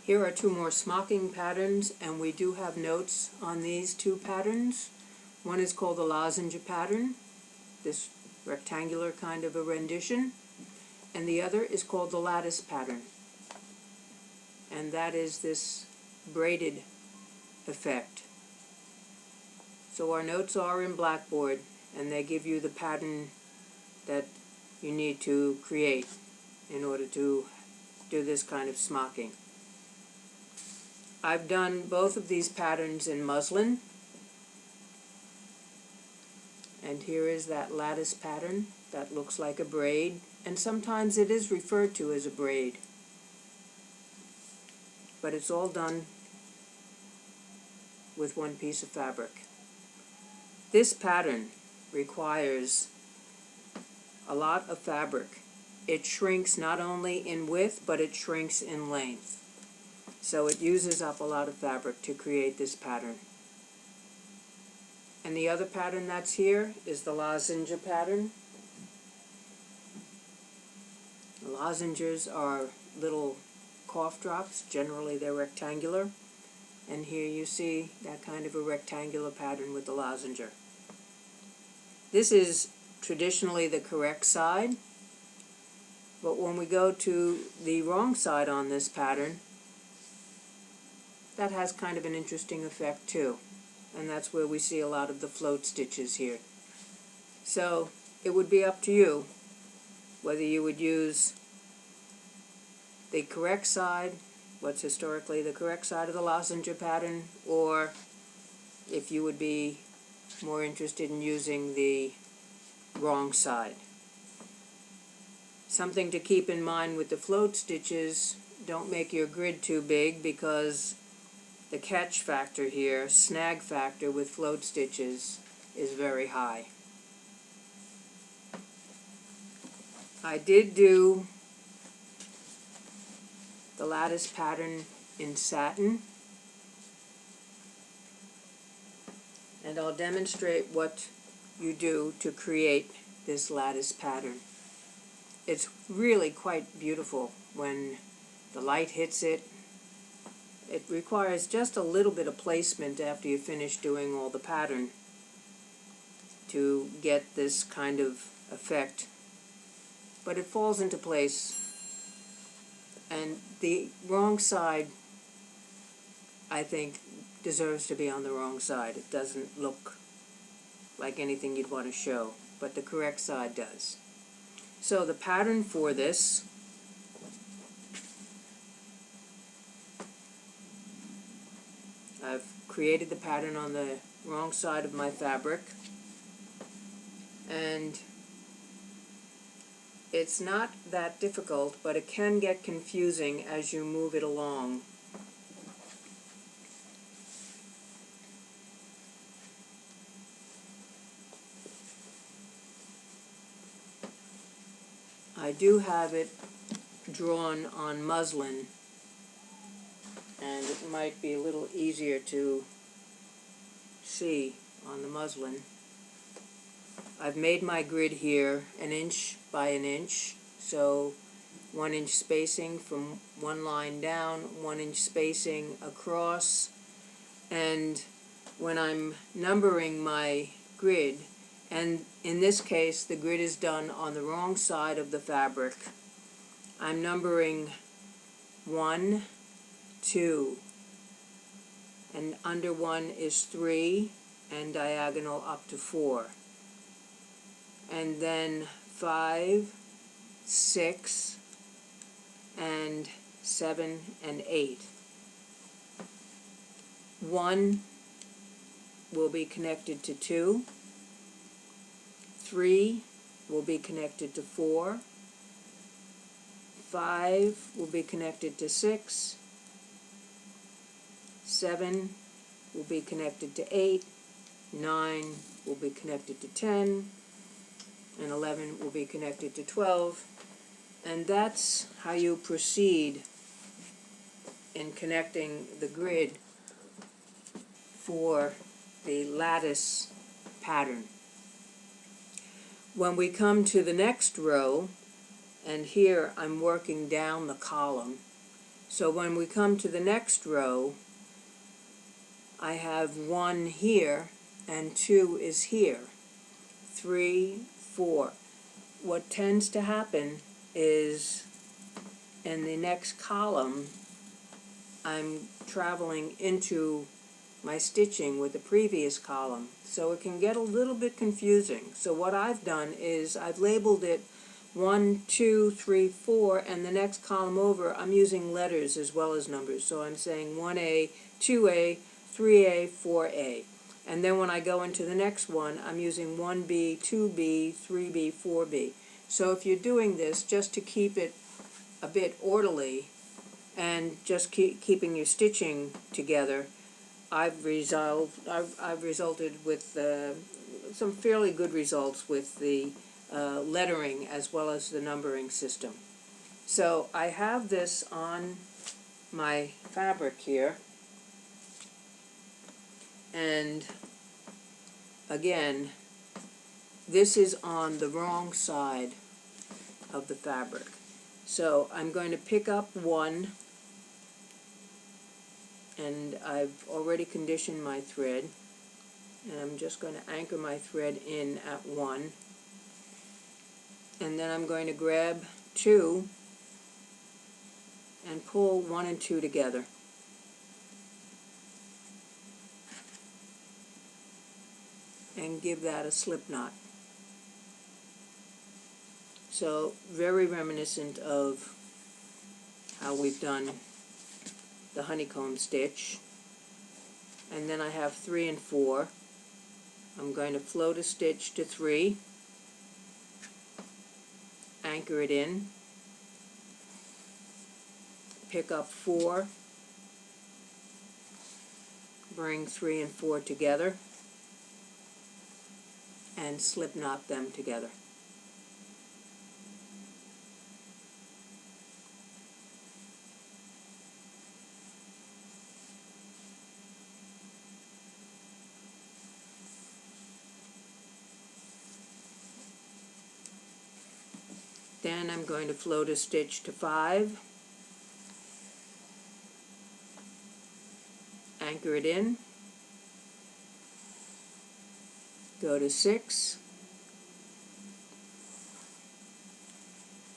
Here are two more smocking patterns, and we do have notes on these two patterns. One is called the Lozenge pattern, this rectangular kind of a rendition, and the other is called the Lattice pattern, and that is this braided effect. So our notes are in Blackboard, and they give you the pattern that you need to create in order to do this kind of smocking. I've done both of these patterns in muslin, and here is that lattice pattern that looks like a braid, and sometimes it is referred to as a braid, but it's all done with one piece of fabric. This pattern requires a lot of fabric. It shrinks not only in width, but it shrinks in length. So it uses up a lot of fabric to create this pattern. And the other pattern that's here is the lozenge pattern. The lozenges are little cough drops. Generally they're rectangular. And here you see that kind of a rectangular pattern with the lozenger. This is traditionally the correct side, but when we go to the wrong side on this pattern, that has kind of an interesting effect too, and that's where we see a lot of the float stitches here. So it would be up to you whether you would use the correct side, what's historically the correct side of the lozenge pattern, or if you would be more interested in using the wrong side. Something to keep in mind with the float stitches, don't make your grid too big, because the catch factor here, snag factor with float stitches, is very high. I did do the lattice pattern in satin, and I'll demonstrate what you do to create this lattice pattern. It's really quite beautiful when the light hits it. It requires just a little bit of placement after you finish doing all the pattern to get this kind of effect, but it falls into place. And the wrong side, I think, deserves to be on the wrong side. It doesn't look like anything you'd want to show, but the correct side does. So the pattern for this I've created the pattern on the wrong side of my fabric, and it's not that difficult, but it can get confusing as you move it along. I do have it drawn on muslin, and it might be a little easier to see on the muslin. I've made my grid here 1 inch by 1 inch, so 1 inch spacing from one line down, 1 inch spacing across, and when I'm numbering my grid, and in this case the grid is done on the wrong side of the fabric, I'm numbering 1, 2, and under 1 is 3, and diagonal up to 4. And then 5, 6, and 7, and 8. 1 will be connected to 2, 3 will be connected to 4, 5 will be connected to 6, 7 will be connected to 8, 9 will be connected to 10, and 11 will be connected to 12, and that's how you proceed in connecting the grid for the lattice pattern. When we come to the next row, and here I'm working down the column, So when we come to the next row, I have 1 here and 2 is here. 3, 4. What tends to happen is in the next column, I'm traveling into my stitching with the previous column, so it can get a little bit confusing. So what I've done is I've labeled it 1, 2, 3, 4, and the next column over I'm using letters as well as numbers. So I'm saying 1A, 2A, 3A, 4A. And then when I go into the next one, I'm using 1B, 2B, 3B, 4B. So if you're doing this just to keep it a bit orderly and just keeping your stitching together, I've resulted with some fairly good results with the lettering as well as the numbering system. So I have this on my fabric here, and again, this is on the wrong side of the fabric. So I'm going to pick up 1, and I've already conditioned my thread, and I'm just going to anchor my thread in at 1, and then I'm going to grab 2 and pull 1 and 2 together. And give that a slip knot. So very reminiscent of how we've done the honeycomb stitch. And then I have 3 and 4. I'm going to float a stitch to 3, anchor it in, pick up 4, bring 3 and 4 together, and slip knot them together. Then I'm going to float a stitch to 5, anchor it in, go to 6,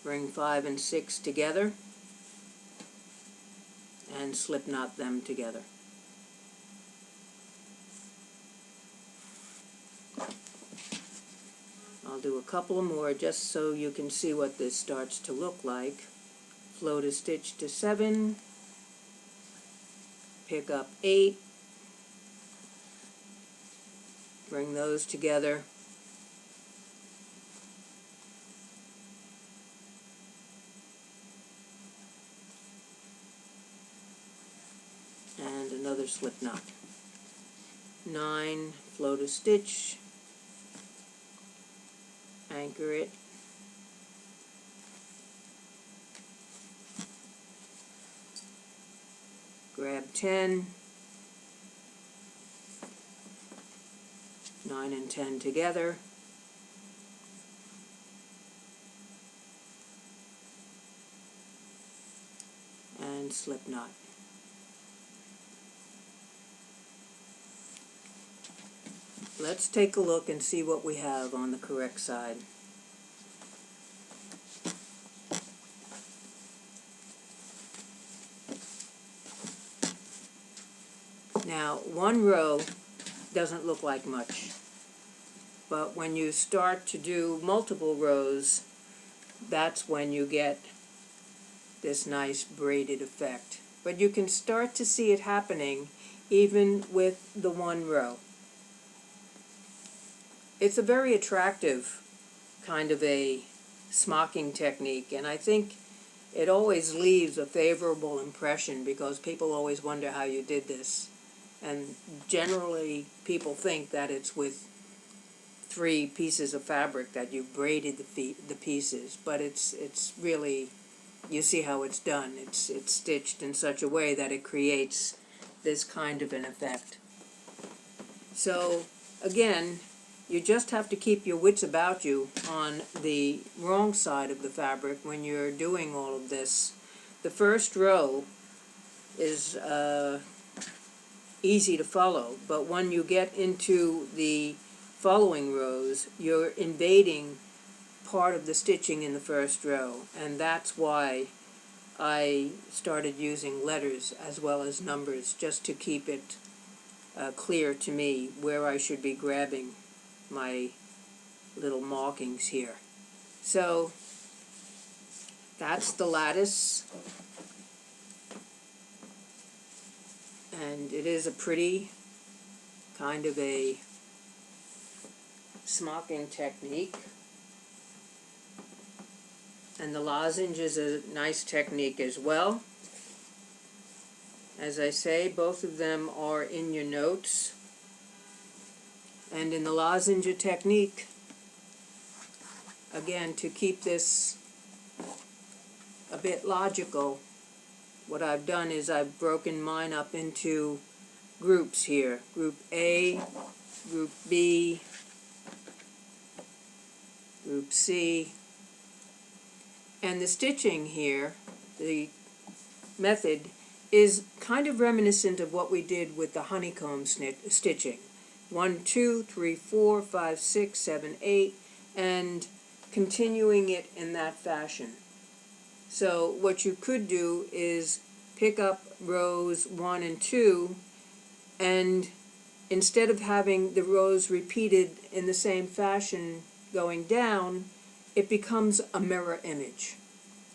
bring 5 and 6 together, and slip knot them together. I'll do a couple more just so you can see what this starts to look like. Float a stitch to 7, pick up 8, bring those together, and another slip knot. 9, float a stitch, anchor it, grab 10, 9 and 10 together, and slip knot. Let's take a look and see what we have on the correct side. Now, one row doesn't look like much, but when you start to do multiple rows, that's when you get this nice braided effect. But you can start to see it happening even with the one row. It's a very attractive kind of a smocking technique, and I think it always leaves a favorable impression because people always wonder how you did this. And generally people think that it's with 3 pieces of fabric that you've braided the pieces, but it's really, you see how it's done. It's stitched in such a way that it creates this kind of an effect. So again, you just have to keep your wits about you on the wrong side of the fabric when you're doing all of this. The first row, is easy to follow, but when you get into the following rows, you're invading part of the stitching in the first row, and that's why I started using letters as well as numbers, just to keep it clear to me where I should be grabbing my little markings here. So that's the lattice, and it is a pretty kind of a smocking technique. And the lozenge is a nice technique as well. As I say, both of them are in your notes. And in the lozenge technique, again, to keep this a bit logical, what I've done is I've broken mine up into groups here. Group A, Group B, Group C. And the stitching here, the method, is kind of reminiscent of what we did with the honeycomb stitching. 1, 2, 3, 4, 5, 6, 7, 8, and continuing it in that fashion. So what you could do is pick up rows 1 and 2, and instead of having the rows repeated in the same fashion going down, it becomes a mirror image.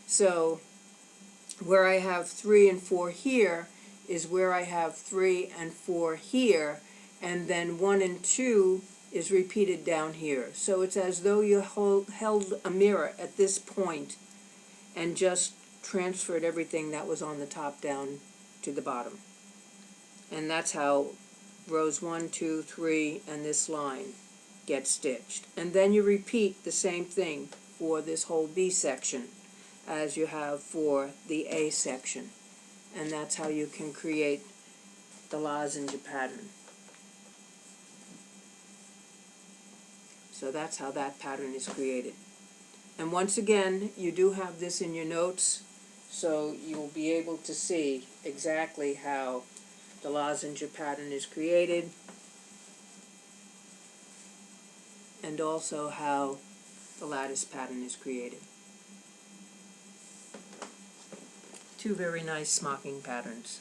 So where I have 3 and 4 here is where I have 3 and 4 here, and then 1 and 2 is repeated down here. So it's as though you held a mirror at this point and just transferred everything that was on the top down to the bottom. And that's how rows 1, 2, 3, and this line get stitched. And then you repeat the same thing for this whole B section as you have for the A section. And that's how you can create the lozenge pattern. So that's how that pattern is created. And once again, you do have this in your notes, so you'll be able to see exactly how the lozenge pattern is created, and also how the lattice pattern is created. Two very nice smocking patterns.